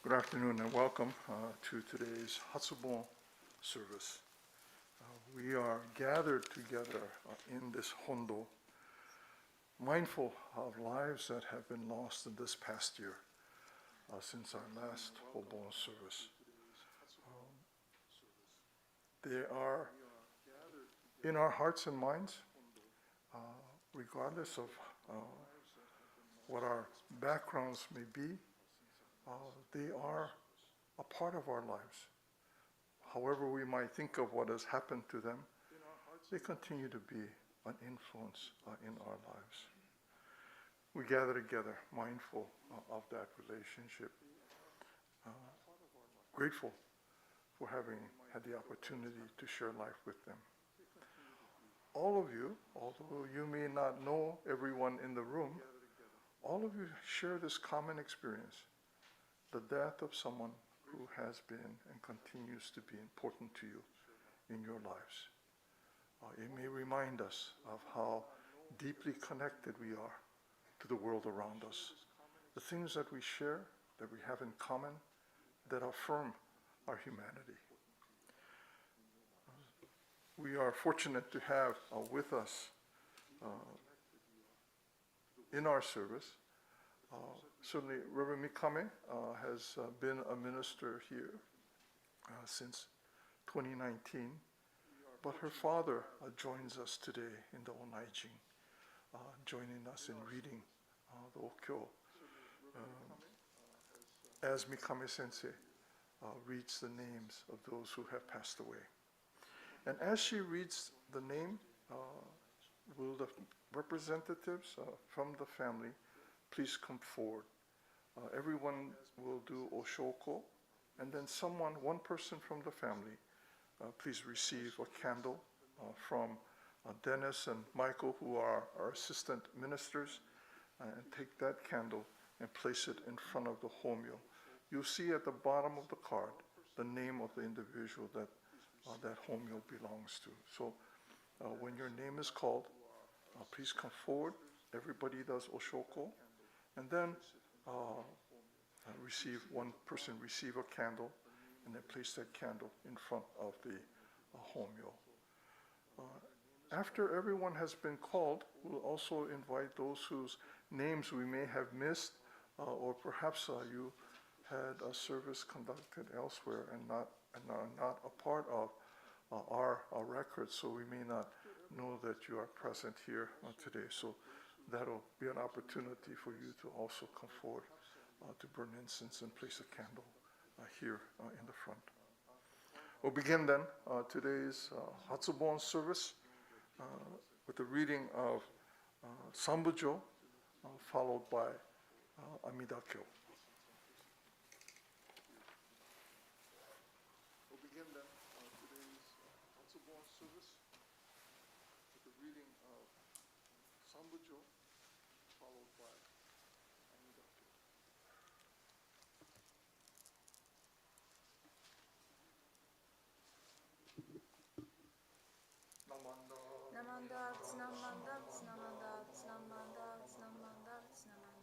Good afternoon and welcome to today's Hatsubon Service. We are gathered together in this Hondo, mindful of lives that have been lost in this past year since our last Hatsubon service. They are in our hearts and minds, regardless of what our backgrounds may be. They are a part of our lives. However we might think of what has happened to them, they continue to be an influence in our lives. We gather together mindful of that relationship, grateful for having had the opportunity to share life with them. All of you, although you may not know everyone in the room, all of you share this common experience. The death of someone who has been and continues to be important to you in your lives. It may remind us of how deeply connected we are to the world around us. The things that we share, that we have in common, that affirm our humanity. We are fortunate to have with us in our service certainly, Reverend Mikame has been a minister here since 2019, but her father joins us today in the Onaijin, joining us in reading the Okyo, as Mikame Sensei reads the names of those who have passed away. And as she reads the name, will the representatives from the family please come forward. Everyone will do Oshoko, and then one person from the family, please receive a candle from Dennis and Michael, who are our assistant ministers, and take that candle and place it in front of the homyo. You'll see at the bottom of the card the name of the individual that that homyo belongs to. So when your name is called, please come forward. Everybody does Oshoko. And then one person receive a candle, and then place that candle in front of the homyo. After everyone has been called, we'll also invite those whose names we may have missed, or perhaps you had a service conducted elsewhere and are not a part of our records, so we may not know that you are present here today. So that'll be an opportunity for you to also come forward to burn incense and place a candle here in the front. We'll begin then today's Hatsubon service with the reading of Sanbujo, followed by Amida Kyo. We'll begin then today's Hatsubon service with the reading of Sanbujo, followed by Amida Kyo. Namanda, Namanda, Namanda, Namanda, Namanda, Namanda, Namanda,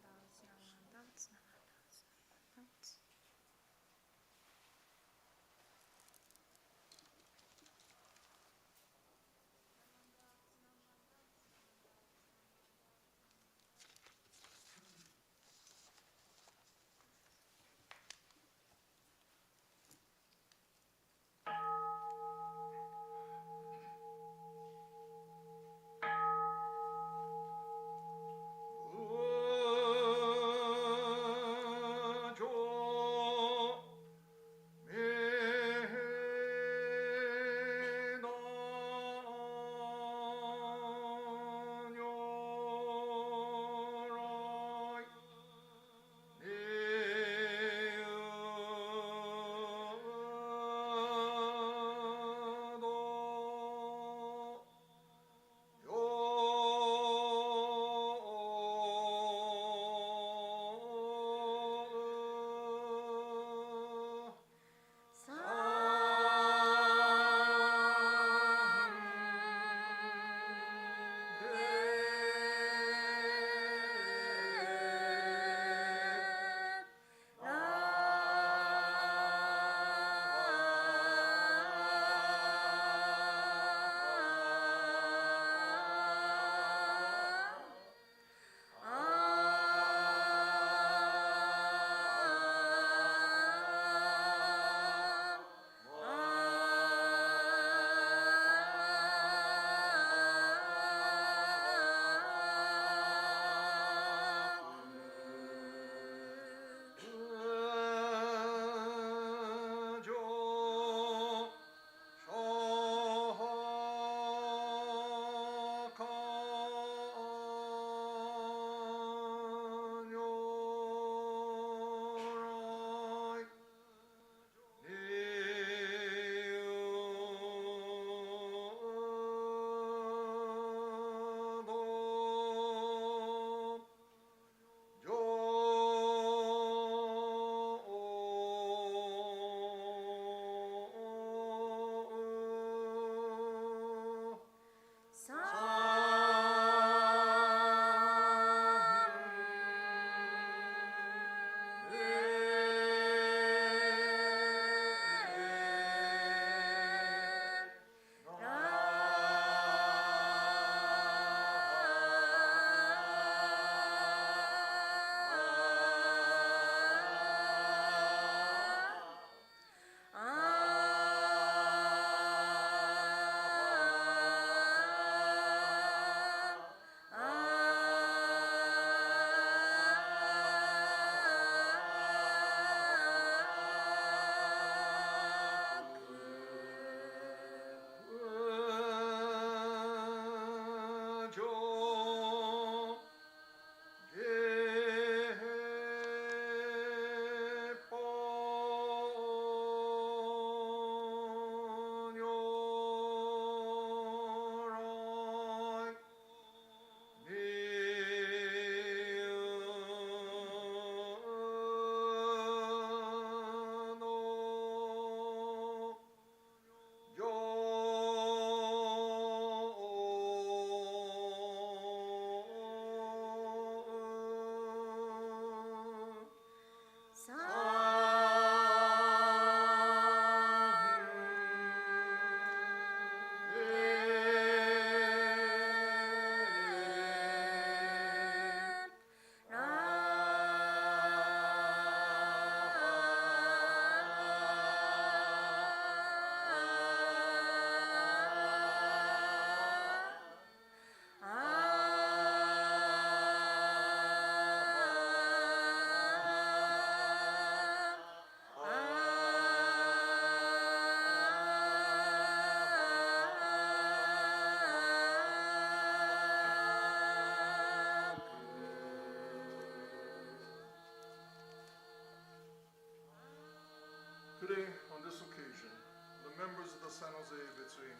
San Jose Betsuin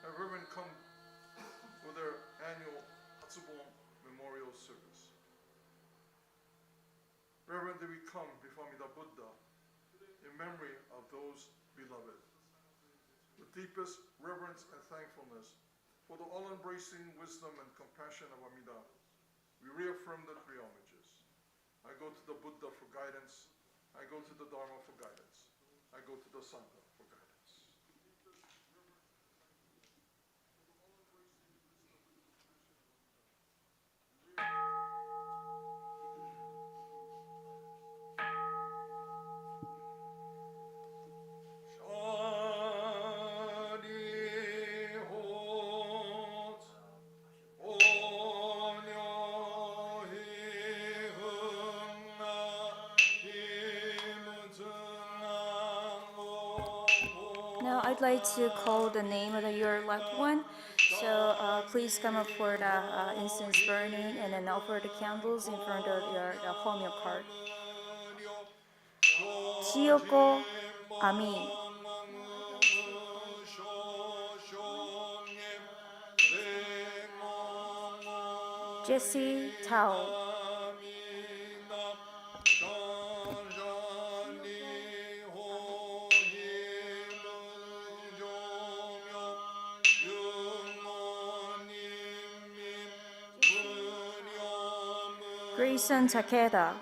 have Reverend come for their annual Hatsubon Memorial Service. Reverend, we come before Amida Buddha in memory of those beloved. With deepest reverence and thankfulness for the all-embracing wisdom and compassion of Amida, we reaffirm the three homages. I go to the Buddha for guidance. I go to the Dharma for guidance. I go to the Sangha for guidance. Now I'd like to call the name of your loved one. So please come up for the incense burning and then offer the candles in front of the home card. Chiyoko Ami. Jesse Tao. Grayson Takeda.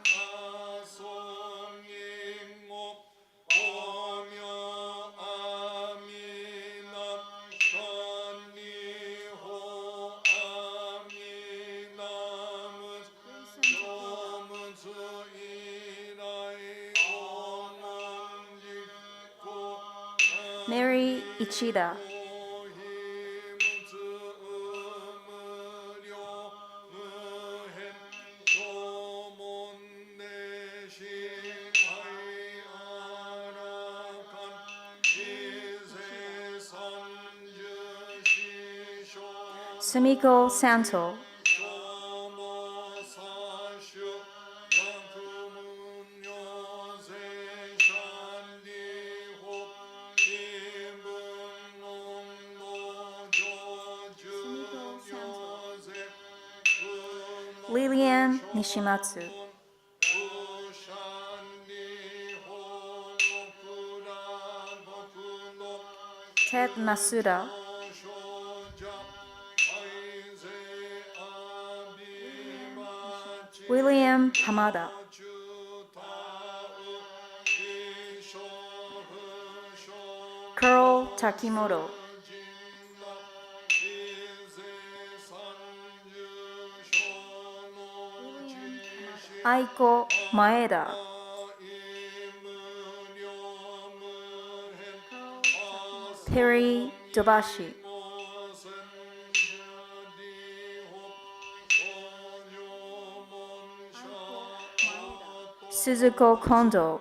Mary Ichida. Sumiko Santo. Lillian Nishimatsu. Ted Masuda. William Hamada. Carl Takimoto. Aiko Maeda. Perry Dobashi. Suzuko Kondo.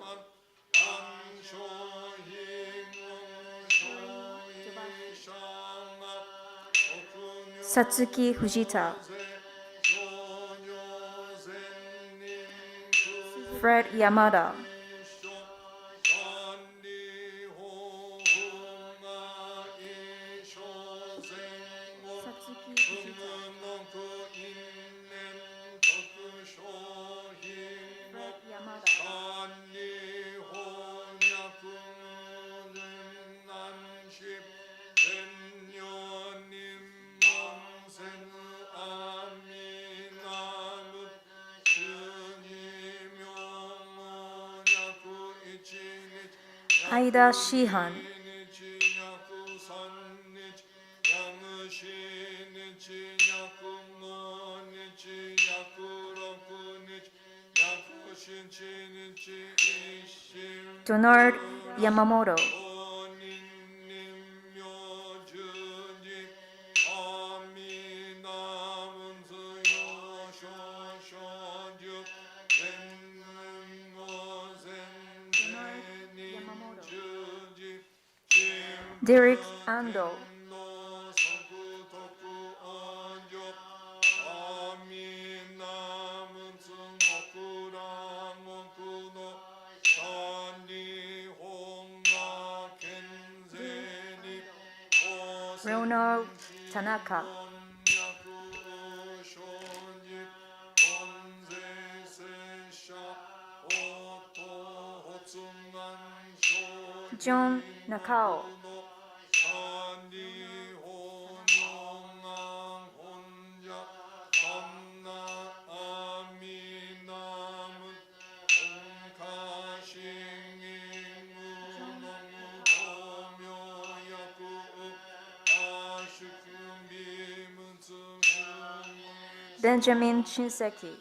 Satsuki Fujita. Fred Yamada. Aida Shihan. Donard Yamamoto. Derek Ando. Ronald Tanaka, John Nakao, Benjamin Shinseki,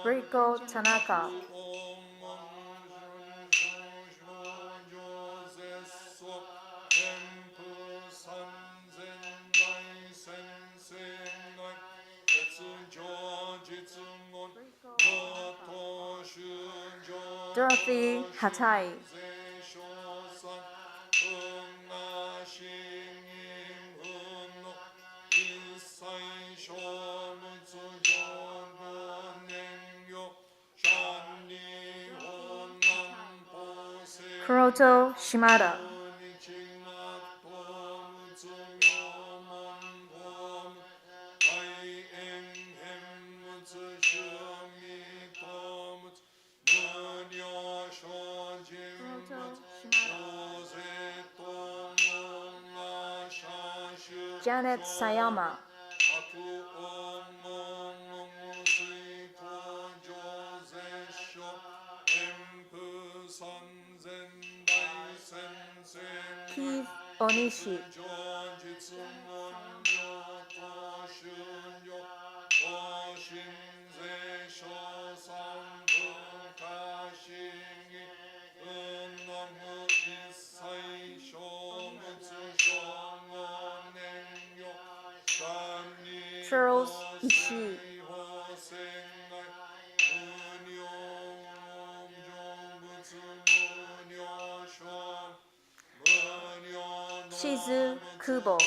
Riko Tanaka, Dorothy Hatai, Kuroto Shimada, Janet Sayama, Keith Onishi, Charles Ishii, Shizu Kubo,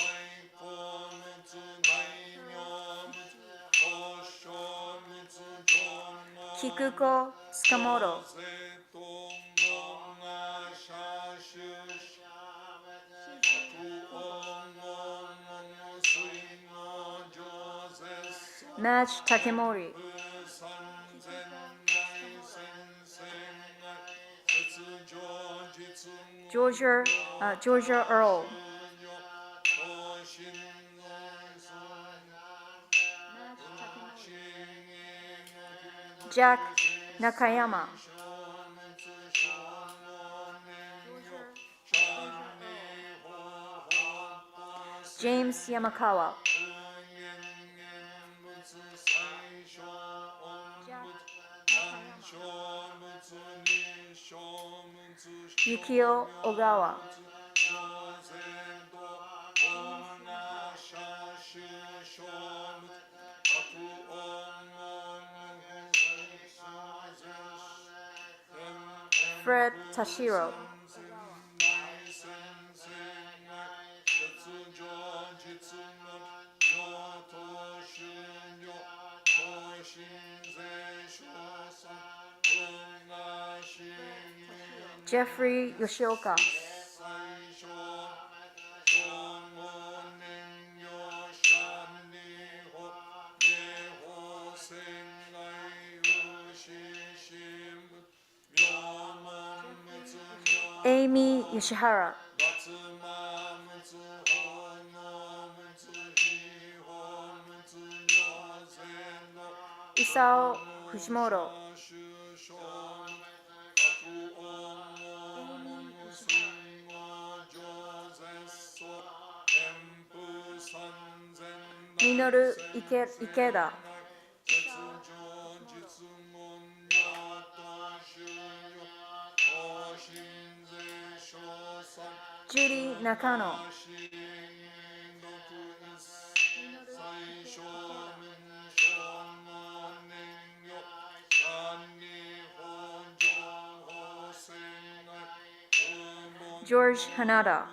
Kikuko Sakamoto, Madge Takemori, Georgia Earl, Jack Nakayama, James Yamakawa, Yukio Ogawa, Fred Tashiro, Jeffrey Yoshioka, Amy Yoshihara, Isao Fujimoto, Minoru Ikeda, Judy Nakano, George Hanada,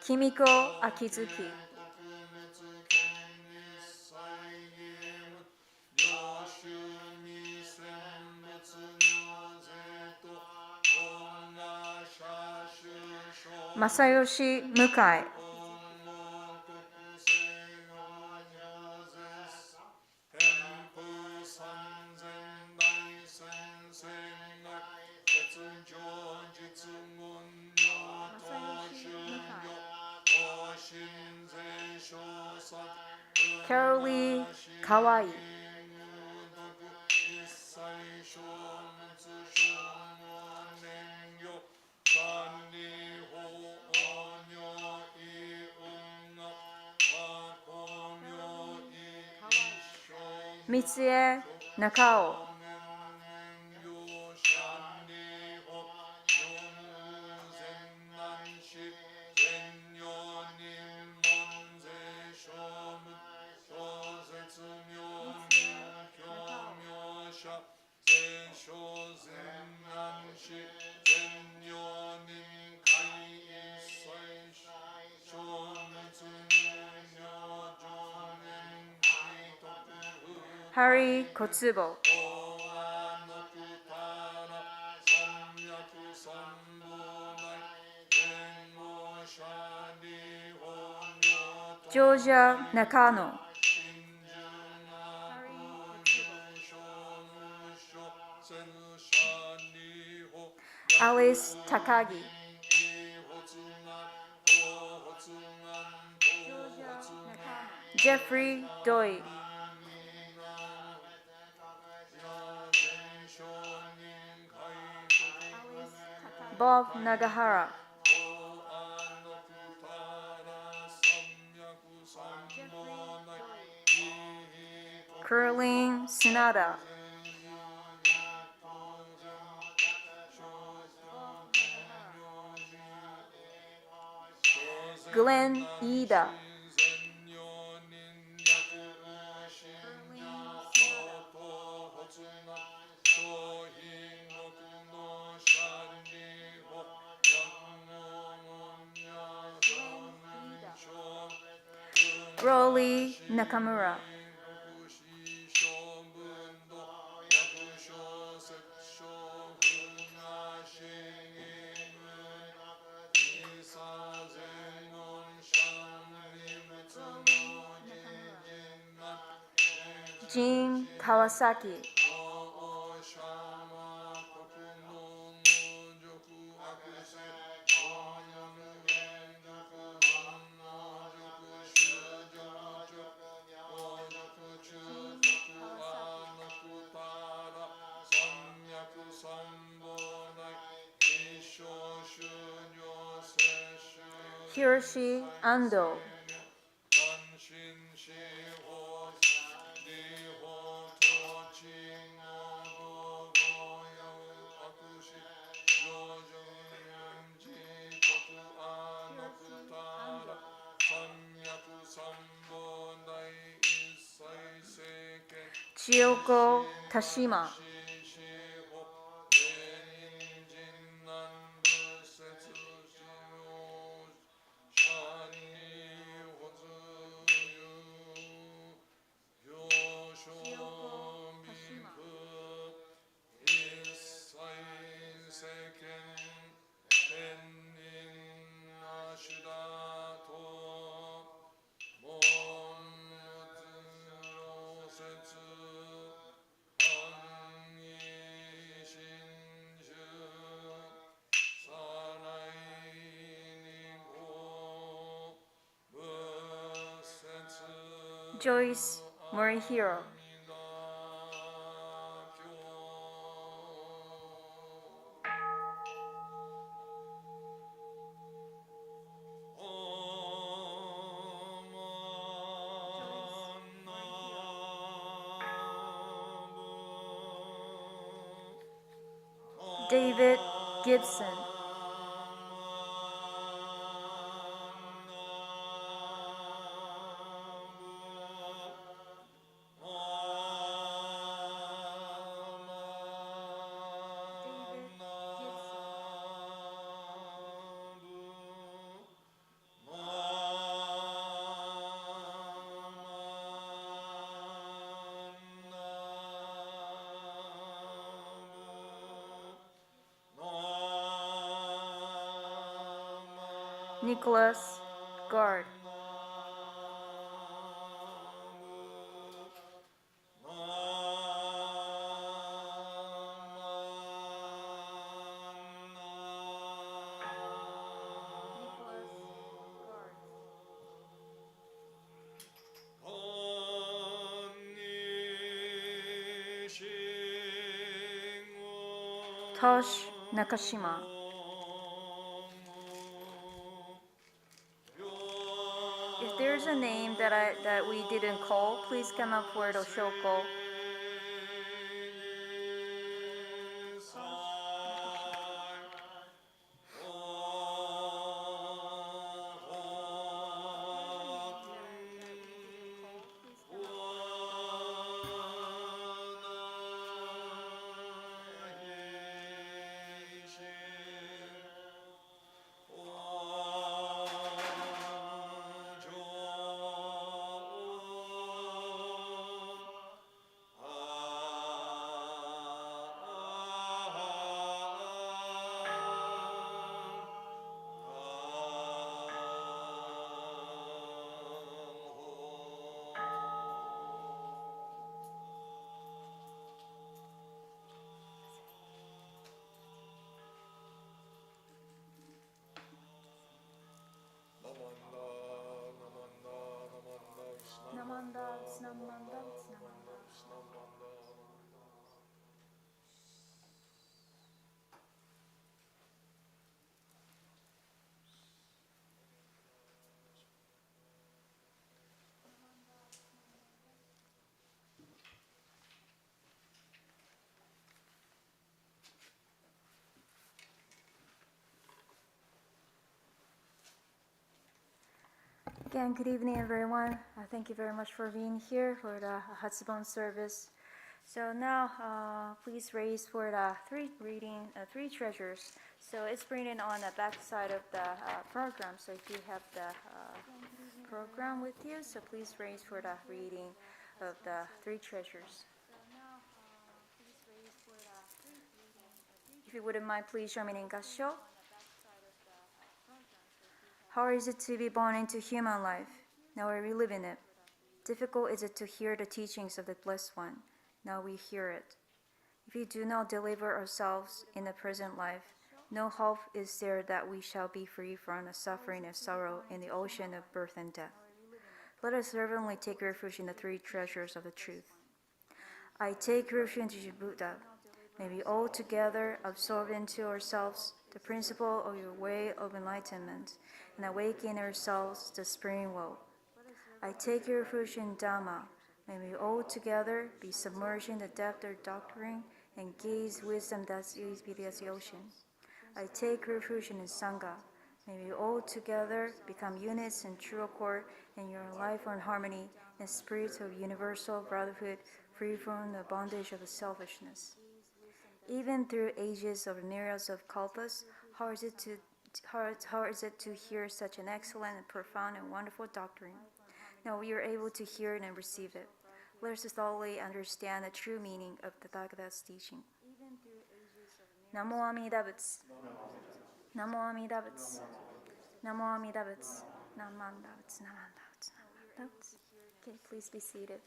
Kimiko Akizuki. Masayoshi Mukai. Carolee Kawai. Mitsue Nakao. Hari Kotsubo. Georgia Nakano. Alice Takagi. Jeffrey Doi. Bob Nagahara. Curling Sunada. Glenn Ida. Broly Nakamura. Jin Kawasaki. Hiroshi Ando. Chiyoko Tashima. Joyce Morihiro. David Gibson. Nicholas, guard. Tosh Nakashima. If there's a name that we didn't call, please come up for the Oshoko. Namanda, Namanda, Again, good evening, everyone. Thank you very much for being here for the Hatsubon service. So now, please raise for the three treasures. So it's printed on the back side of the program. So if you have the program with you, so please raise for the reading of the three treasures. If you wouldn't mind, please join me in Kansho. How is it to be born into human life? Now we live in it. Difficult is it to hear the teachings of the Blessed One. Now we hear it. If we do not deliver ourselves in the present life, no hope is there that we shall be free from the suffering and sorrow in the ocean of birth and death. Let us fervently take refuge in the three treasures of the truth. I take refuge in Buddha. May we all together absorb into ourselves the principle of your way of enlightenment and awaken in ourselves the spring will. I take refuge in Dharma. May we all together be submerged in the depth of doctrine and gaze wisdom that is as the ocean. I take refuge in Sangha. May we all together become units in true accord in your life and harmony in spirit of universal brotherhood, free from the bondage of selfishness. Even through ages of myriads of kalpas, how is it to hear such an excellent and profound and wonderful doctrine? Now we are able to hear it and receive it. Let us thoroughly understand the true meaning of the Bhagavata's teaching. Namo Amida Butsu. Namo Amida Butsu. Namo Amida Butsu. Namanda Butsu. Namanda Butsu. Namanda Butsu. Okay, please be seated.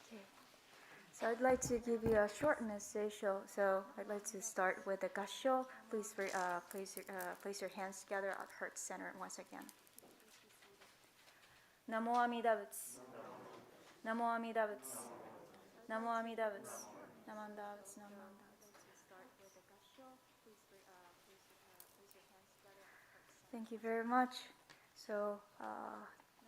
Okay. So I'd like to give you a short message. So I'd like to start with the Kansho. Please place your hands together at heart center once again. Namo Amida Butsu. Namo Amida Butsu. Namo Amida Butsu. Namanda Butsu. Namanda Butsu. Start with the Kansho. Please place your hands together at heart center. Thank you very much. So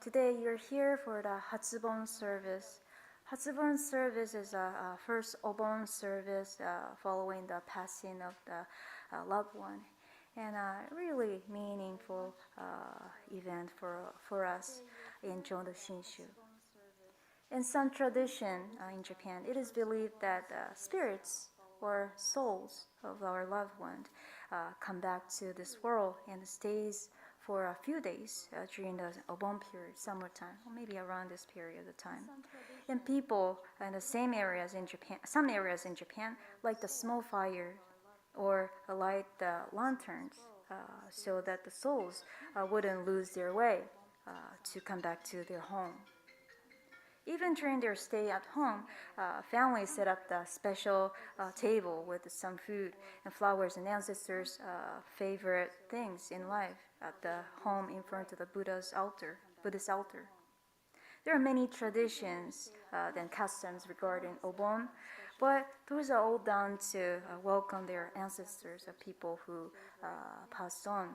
today you're here for the Hatsubon service. Hatsubon service is a first Obon service following the passing of the loved one, and a really meaningful event for us in Jodo Shinshu. In some tradition in Japan, it is believed that spirits or souls of our loved one come back to this world and stays for a few days during the Obon period, summertime, or maybe around this period of time. And people in the same areas in Japan, some areas in Japan, light the small fire or light the lanterns so that the souls wouldn't lose their way to come back to their home. Even during their stay at home, families set up the special table with some food and flowers and ancestors' favorite things in life at the home in front of the Buddhist altar. There are many traditions and customs regarding Obon, but those are all done to welcome their ancestors, people who passed on,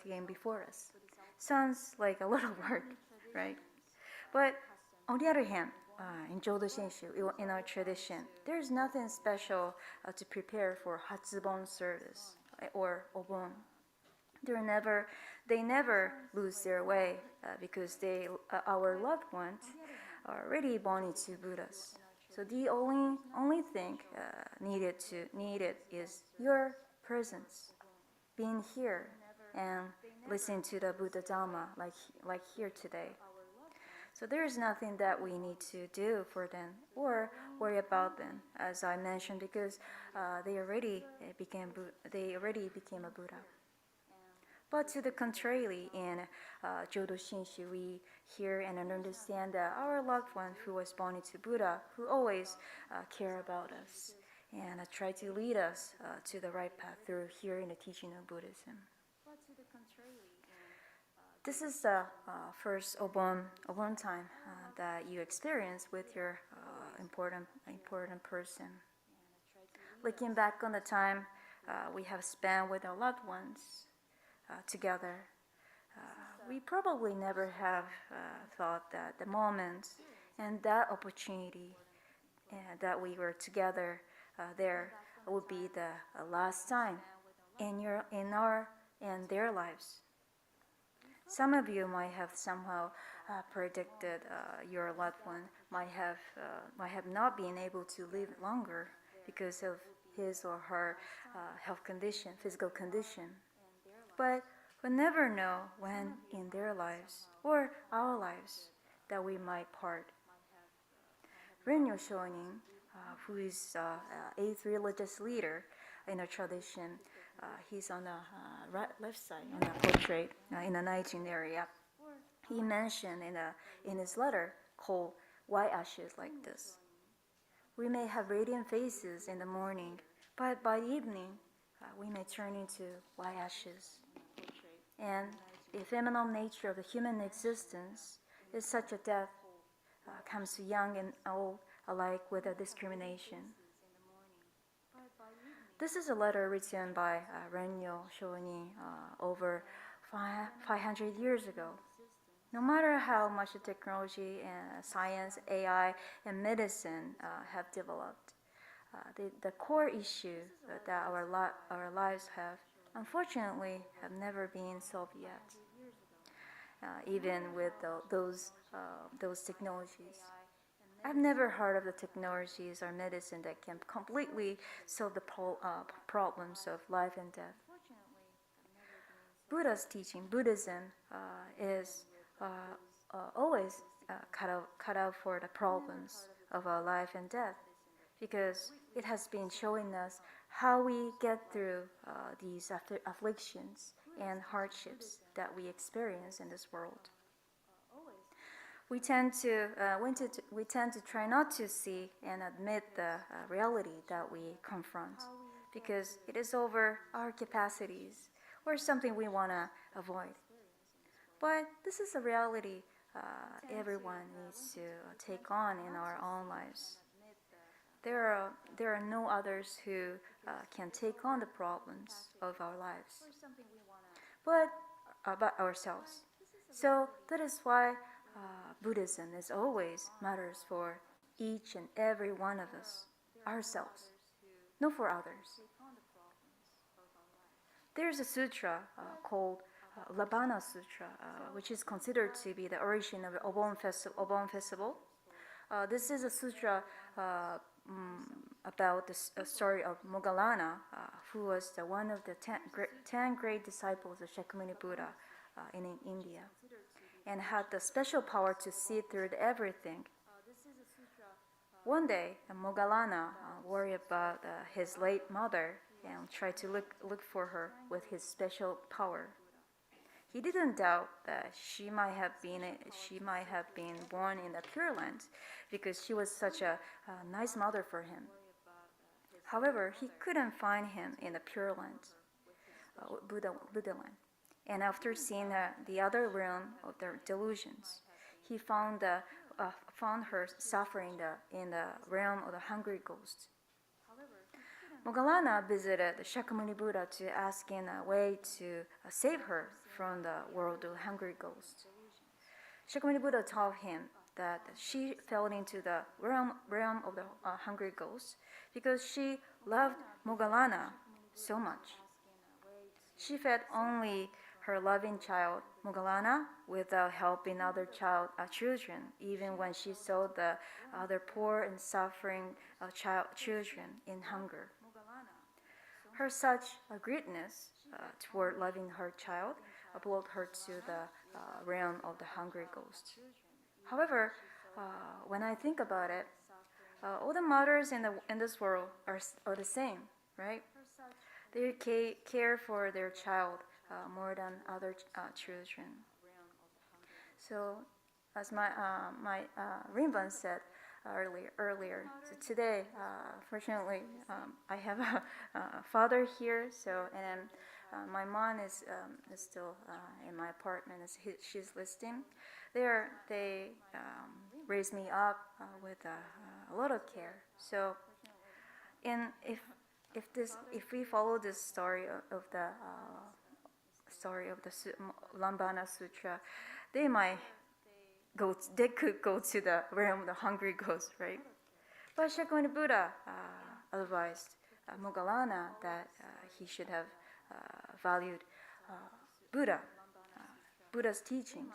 came before us. Sounds like a lot of work, right? But on the other hand, in Jodo Shinshu, in our tradition, there is nothing special to prepare for Hatsubon service or Obon. They never lose their way because our loved ones are already born into Buddhas. So the only thing needed is your presence, being here and listening to the Buddha Dharma like here today. So there is nothing that we need to do for them or worry about them, as I mentioned, because they already became a Buddha. But to the contrary, in Jodo Shinshu, we hear and understand that our loved one who was born into Buddha, who always care about us and try to lead us to the right path through hearing the teaching of Buddhism. This is the first Obon time that you experience with your important person. Looking back on the time we have spent with our loved ones together, we probably never have thought that the moment and that opportunity that we were together there would be the last time in their lives. Some of you might have somehow predicted your loved one might have not been able to live longer because of his or her health condition, physical condition. But we'll never know when in their lives or our lives that we might part. Renyo Shonin, who is eighth religious leader in our tradition, he's on the left side on the portrait in the Naijin area. He mentioned in his letter called White Ashes like this. We may have radiant faces in the morning, but by evening we may turn into white ashes. And the ephemeral nature of the human existence is such a death comes to young and old alike with a discrimination. This is a letter written by Renyo Shonin over 500 years ago. No matter how much the technology and science, AI, and medicine have developed, the core issue that our lives have, unfortunately, have never been solved yet. Even with those technologies. I've never heard of the technologies or medicine that can completely solve the problems of life and death. Buddha's teaching, Buddhism, is always cut out for the problems of our life and death, because it has been showing us how we get through these afflictions and hardships that we experience in this world. We tend to try not to see and admit the reality that we confront, because it is over our capacities or something we want to avoid. But this is a reality everyone needs to take on in our own lives. There are no others who can take on the problems of our lives, but ourselves. So that is why Buddhism is always matters for each and every one of us, ourselves, not for others. There's a sutra called Labana Sutra, which is considered to be the origin of the Obon festival. This is a sutra about the story of Moggallana, who was one of the 10 great disciples of Shakyamuni Buddha in India, and had the special power to see through everything. One day, Mogalana worried about his late mother and tried to look for her with his special power. He didn't doubt that she might have been born in the Pure Land because she was such a nice mother for him. However, he couldn't find him in the Pure Land, Buddha land. And after seeing the other realm of their delusions, he found her suffering in the realm of the hungry ghost. Mogalana visited the Shakyamuni Buddha to ask in a way to save her from the world of hungry ghosts. Shakyamuni Buddha told him that she fell into the realm of the hungry ghosts because she loved Mogalana so much. She fed only her loving child, Mogalana, without helping other children, even when she saw the other poor and suffering children in hunger. Her such greatness toward loving her child brought her to the realm of the hungry ghost. However, when I think about it, all the mothers in this world are the same, right? They care for their child more than other children. So, as my Rinban said earlier. So today, fortunately, I have a father here. So and my mom is still in my apartment. She's listening. They raised me up with a lot of care. So, and if we follow this story of the Lambana Sutra, they could go to the realm of the hungry ghost, right? But Shakyamuni Buddha advised Mogalana that he should have valued Buddha's teachings,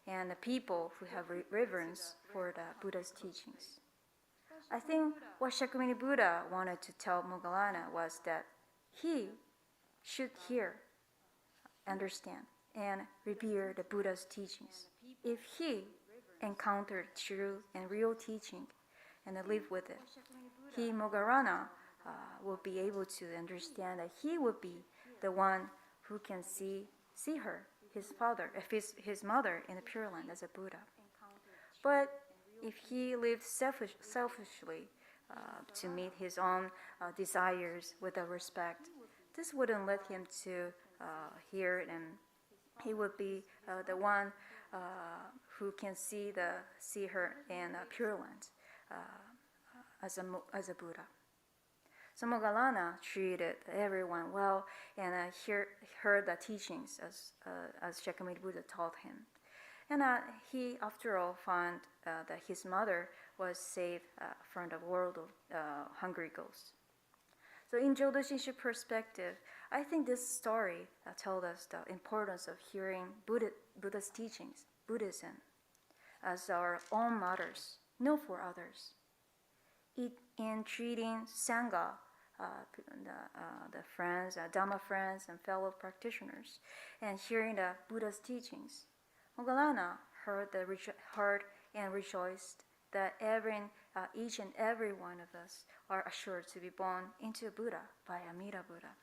and the people who have reverence for the Buddha's teachings. I think what Shakyamuni Buddha wanted to tell Mogalana was that he should hear, understand, and revere the Buddha's teachings. If he encountered true and real teaching and live with it, Mogalana will be able to understand that he would be the one who can see her, his mother in the Pure Land as a Buddha. But if he lived selfishly to meet his own desires without respect, this wouldn't let him to hear it, and he would be the one who can see her in Pure Land as a Buddha. So Mogalana treated everyone well and heard the teachings as Shakyamuni Buddha taught him. And he, after all, found that his mother was saved from the world of hungry ghosts. So in Jodo Shinshu perspective, I think this story tells us the importance of hearing Buddha's teachings, Buddhism, as our own mothers, not for others. In treating Sangha, the friends, Dharma friends and fellow practitioners, and hearing the Buddha's teachings, Mogalana heard and rejoiced that each and every one of us are assured to be born into a Buddha by Amida Buddha.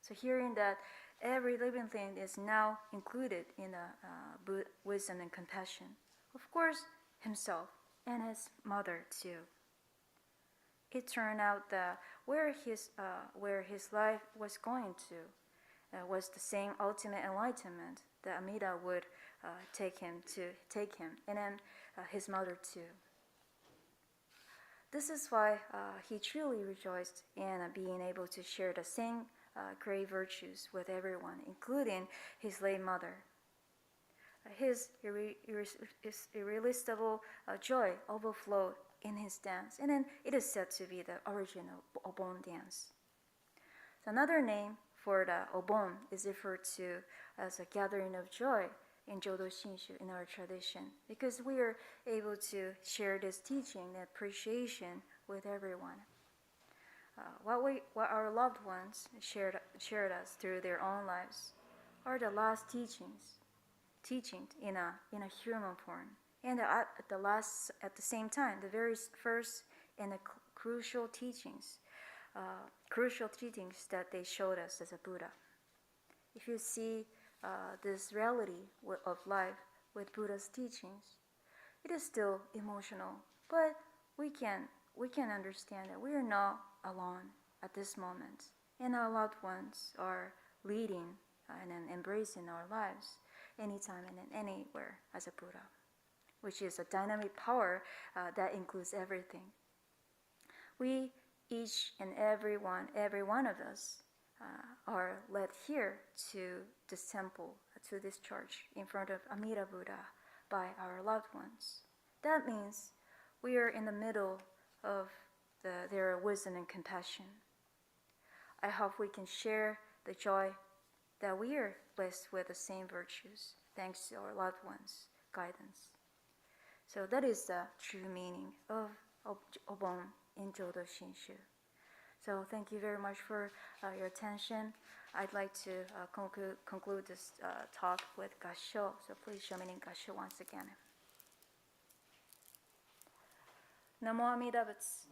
So hearing that every living thing is now included in the wisdom and compassion, of course, himself and his mother too. It turned out that where his life was going to was the same ultimate enlightenment that Amida would take him, and then his mother too. This is why he truly rejoiced in being able to share the same great virtues with everyone, including his late mother. His irresistible joy overflowed in his dance, and then it is said to be the original Obon dance. So another name for the Obon is referred to as a gathering of joy in Jodo Shinshu in our tradition, because we are able to share this teaching and appreciation with everyone. What our loved ones shared us through their own lives are the last teachings in a human form, and at the same time, the very first and the crucial teachings that they showed us as a Buddha. If you see this reality of life with Buddha's teachings, it is still emotional, but we can understand that we are not alone at this moment, and our loved ones are leading and embracing our lives anytime and anywhere as a Buddha, which is a dynamic power that includes everything. We, each and every one of us, are led here to this temple, to this church in front of Amida Buddha by our loved ones. That means we are in the middle of their wisdom and compassion. I hope we can share the joy that we are blessed with the same virtues, thanks to our loved ones' guidance. So that is the true meaning of Obon in Jodo Shinshu. So thank you very much for your attention. I'd like to conclude this talk with Kansho. So please join me in Kansho once again. Namo Amida Butsu.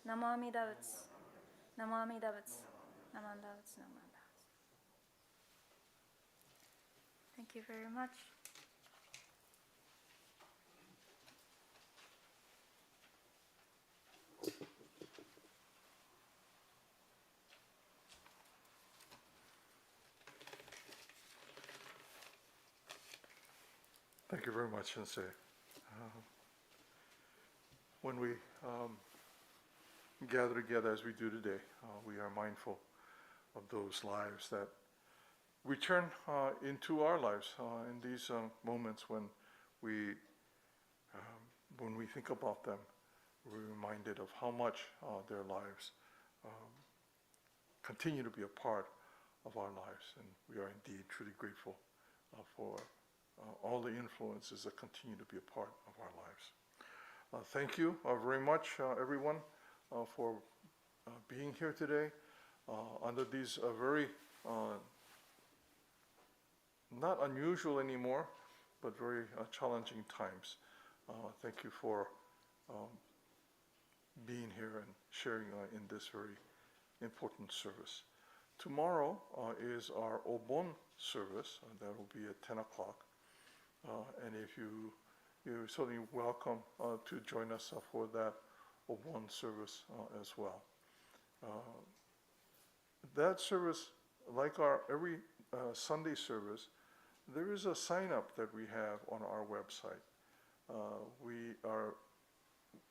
Namo Amida Butsu. Namo Amida Butsu. Namo Amida Butsu. Namo Amida Butsu. Thank you very much. Thank you very much, Sensei. When we gather together as we do today, we are mindful of those lives that return into our lives in these moments when we think about them. We're reminded of how much their lives continue to be a part of our lives, and we are indeed truly grateful for all the influences that continue to be a part of our lives. Thank you very much, everyone, for being here today under these very not unusual anymore, but very challenging times. Thank you for being here and sharing in this very important service. Tomorrow is our Obon service, that will be at 10 o'clock. And if you're certainly welcome to join us for that Obon service as well. That service, like our every Sunday service, there is a sign up that we have on our website.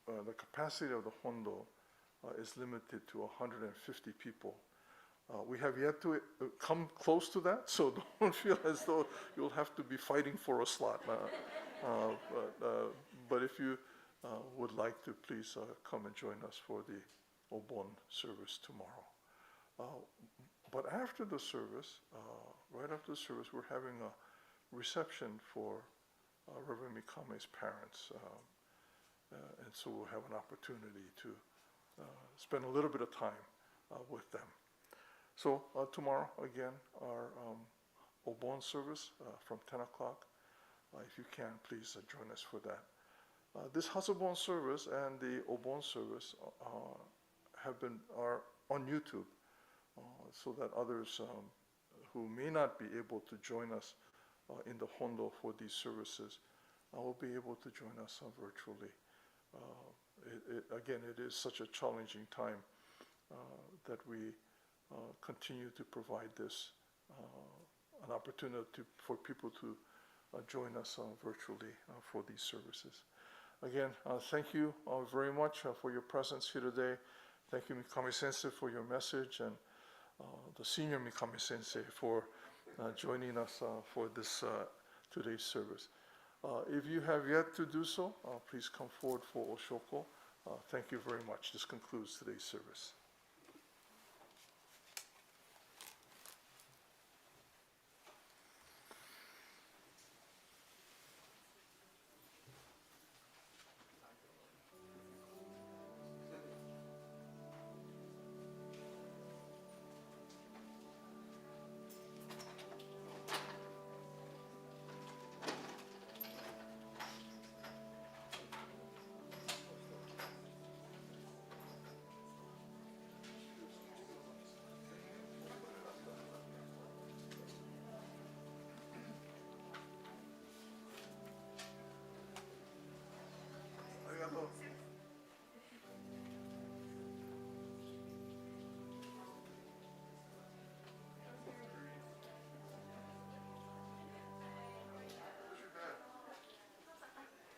The capacity of the Hondo is limited to 150 people. We have yet to come close to that, so don't feel as though you'll have to be fighting for a slot. But if you would like to, please come and join us for the Obon service tomorrow. But after the service, right after the service, we're having a reception for Reverend Mikame's parents. And so we'll have an opportunity to spend a little bit of time with them. So tomorrow, again, our Obon service from 10 o'clock. If you can, please join us for that. This Hatsubon service and the Obon service are on YouTube, so that others who may not be able to join us in the Hondo for these services will be able to join us virtually. Again, it is such a challenging time that we continue to provide this an opportunity for people to join us virtually for these services. Again, thank you very much for your presence here today. Thank you, Mikame Sensei, for your message, and the senior Mikame Sensei for joining us for this today's service. If you have yet to do so, please come forward for Oshoko. Thank you very much. This concludes today's service.